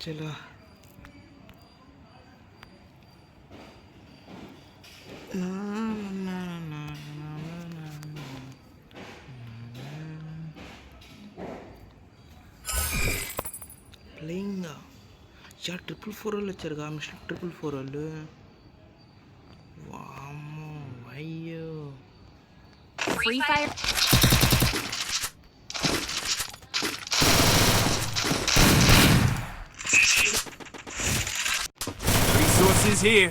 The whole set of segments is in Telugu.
చలో ప్లేయింగ్ యా 444 వాళ్ళు వచ్చారు కా మిస్టర్ 444 వాళ్ళు. వామ్మో అయ్యో ఫ్రీ ఫైర్ resources here.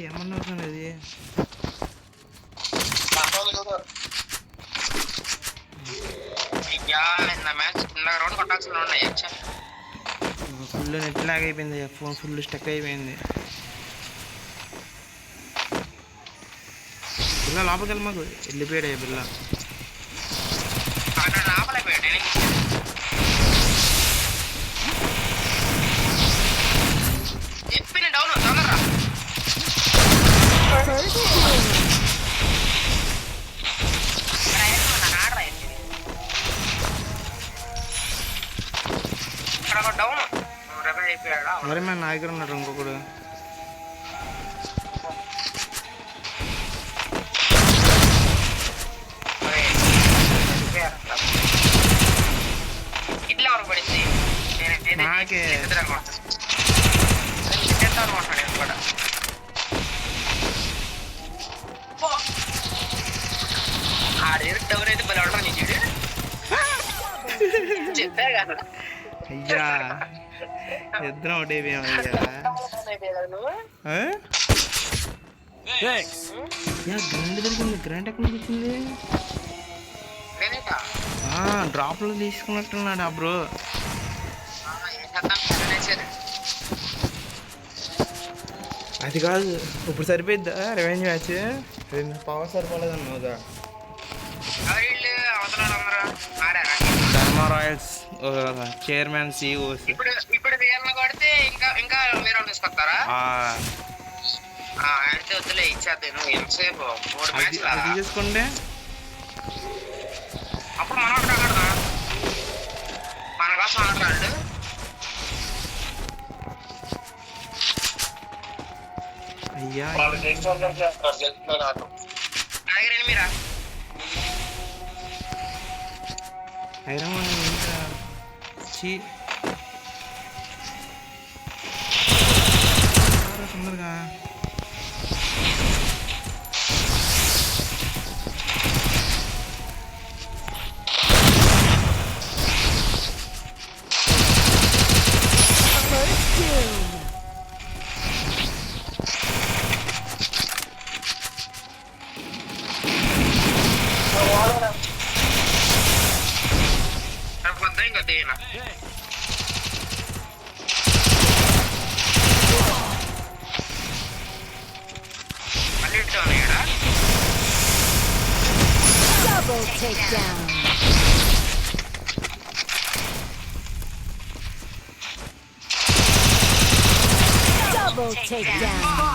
ఏమన్నా అది ఫుల్ నెట్ లాగ్ అయిపోయింది. ఫోన్ ఫుల్ స్టక్ అయిపోయింది. పిల్ల లోపలికి వెళ్ళి మాకు వెళ్ళిపోయాడు పిల్ల. మరి మన నా దగ్గర ఉన్నాడు ఇంకొకడు. నాకే అయ్యా ఇద్దరం ఒకటే గ్రాండ్ దొరికింది. గ్రాండ్ ఎక్కడ నుంచి వచ్చింది? డ్రాప్లో తీసుకున్నట్టున్నాడు ఆ బ్రో. అది కాదు ఇప్పుడు సరిపోయిద్దా రివెంజ్ మ్యాచ్? పవర్ సరిపోలేదు అన్నావుగా. ధర్మా రాయల్స్ చైర్మన్ సిఇఓస్ అది చూసుకోండి. అప్పుడు మనం ఆడదా మన కోసం ఆడరాడు. అయ్యా మీరా హైదరాబాద్ ఇంకా తొందరగా double takedown. Double takedown.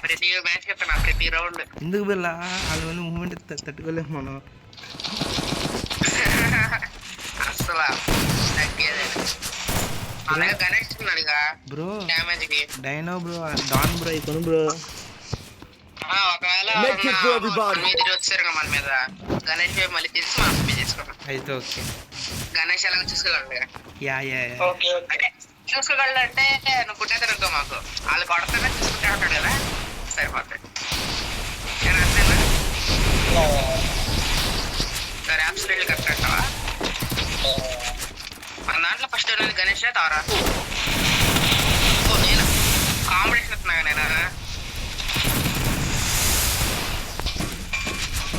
ప్రతి రౌండ్ ఎందుకు బిల్ల వాళ్ళ మూమెంట్ తట్టుకోలేము మనం. అసలు గణేష్ బ్రో డ్యామేజ్ కి డైనో బ్రో డాన్ బ్రో కొను బ్రో. ఒకవేళ వచ్చారు మన మీద గణేష్ మళ్ళీ తీసి మనం చేసుకున్నాం అయితే ఓకే. గణేష్ ఎలా చూసుకోగలడు? అంటే చూసుకోగలడు అంటే నువ్వు పుట్టే తిరుగుతావు మాకు వాళ్ళు కొడతానే చూసుకుంటే ఉంటాడు కదా సరిపోతాయి. సరే అబ్సల్యూట్లీ కరెక్ట్ అంటావా? మన దాంట్లో ఫస్ట్ ఉన్నది గణేష్ తారా. ఓ నేను కాంపిటీషన్ ఇస్తున్నాగా నేను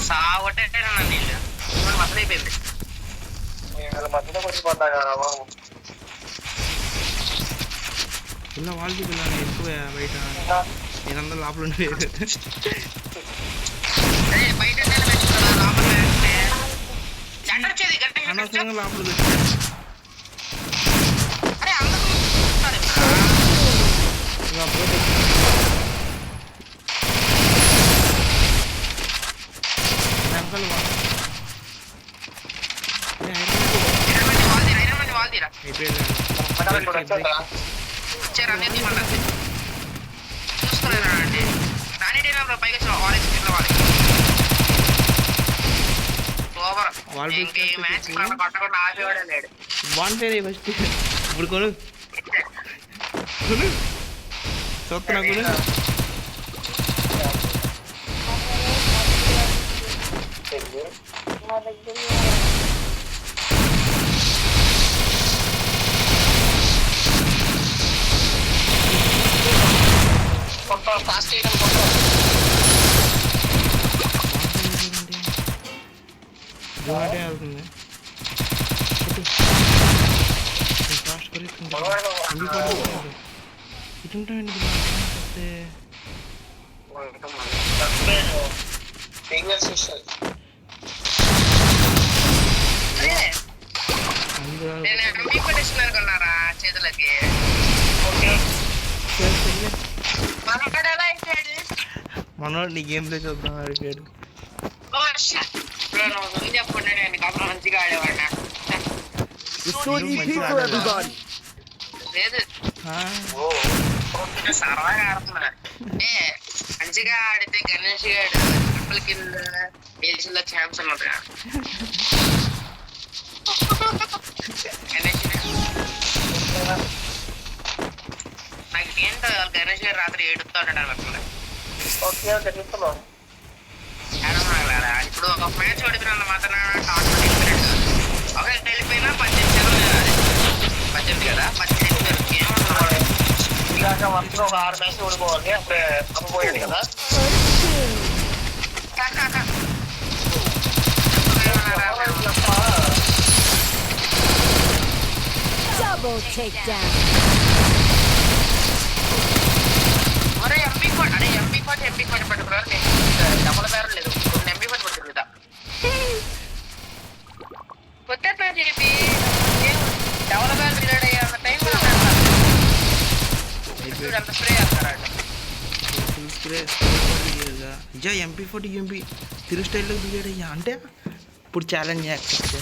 సాగొట్టే నన్ను నీళ్ళు మసలైపోయింది. ఇలా వాళ్ళకి పిల్లలు ఎక్కువ బయట నేనందరూ లోపల ఉండేది. బయట అనవసరంగా లోపలికి వచ్చి వచ్చారు అన్నీ తీయమన్నది చూసుకున్నారా అంటే దాని టైం పైకి వచ్చిన ఆరెంజ్ కింద వాళ్ళకి ఓవర్ ఇంకే మ్యాచ్ కొట్టకుండా ఆపేవాడే లేడు బాన్ పేరు ఫస్ట్ ఇప్పుడు కొను చూస్తున్నా కొను ఫాస్ట్ జోడే అవుతుంది ఫాస్ట్ ఇటుంటాయండి నేను ఎంపీ కొట్టేస్తున్నారు కొన్నారా చేతులకి మనోడు నీ గేమ్ ప్లే చూద్దాం అడిగాడు చెప్పండి నేను కాదు మంచిగా ఆడేవాడినా లేదు సరదాగా ఆడుతున్నా మంచిగా ఆడితే గణేష్ గారు ట్రిపుల్ కింద దేశంలో ఛాన్స్ ఉన్నది గణేష్ నాకు ఏంటో గణేష్ గారు రాత్రి ఏడుస్తూ ఉంటాడు అట్లా ఇప్పుడు ఒక మ్యాచ్ ఓడిపోయిన మాత్రం ఒకటి వెళ్ళిపోయినా 18 కదా 18 ఇలాగ మంత్రి ఒక 6 మ్యాచ్ ఓడిపోవాలి అప్పుడే అమ్ముపోయాడు కదా Double takedown. అరే ఎంపీ కోట్ పట్టుకున్నారు డబ్బుల పేరు లేదు ఎంపీ కోట్ పట్టుకుంటా కొత్త చెప్పి డబ్బుల పేరు రిలేట్ అయ్యే అంత టైం అంత స్ప్రే చేస్తారంట ఫుల్ స్ప్రే జా MP40 ఎంపీ తిరు స్టైల్లో దిగాడు అయ్యా అంటే ఇప్పుడు ఛాలెంజ్ యాక్సెప్ట్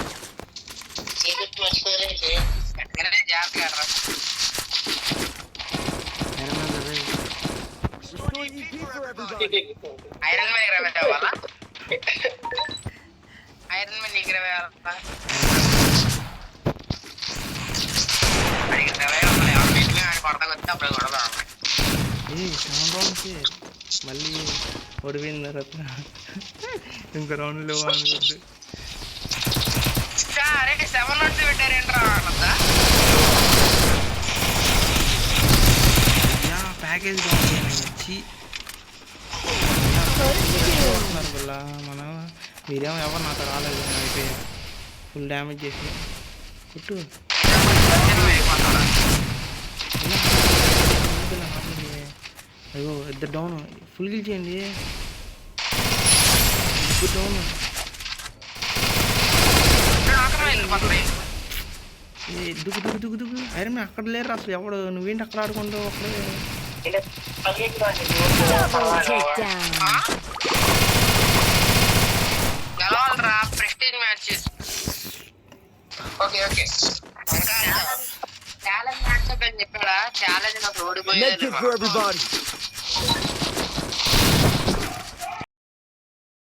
జాగ్రత్తగా ఐరన్ మ్యాన్ 20 అవ్వాలా ఐరన్ మ్యాన్ నీకు 20 అవ్వాలా కొడతా వచ్చి అప్పుడు కొడతా మళ్ళీ ఓడిపోయిన తర్వాత ఇంకో రౌండ్లో అనుకుంటు అరే 7 నోట్స్ పెట్టారేంట్రా అన్నదా ప్యాకేజ్ వచ్చి మనం మీరేమో ఎవరు నాతో రాలేదు అయితే ఫుల్ డ్యామేజ్ చేసి కుట్టు అయ్యో ఇద్దరు డౌన్ ఫుల్ గిల్ చేయండి ఇప్పుడు డౌన్ దుగ్గు ఐరన్ మ్యాన్ అక్కడ లేరు అసలు ఎవడు నువ్వేంటి అక్కడ ఆడుకుంటావు అక్కడే గెలవాలరా prestige match okay challenge match అని చెప్పాడా ఛాలెంజ్ నాకు ఓడిపోయేది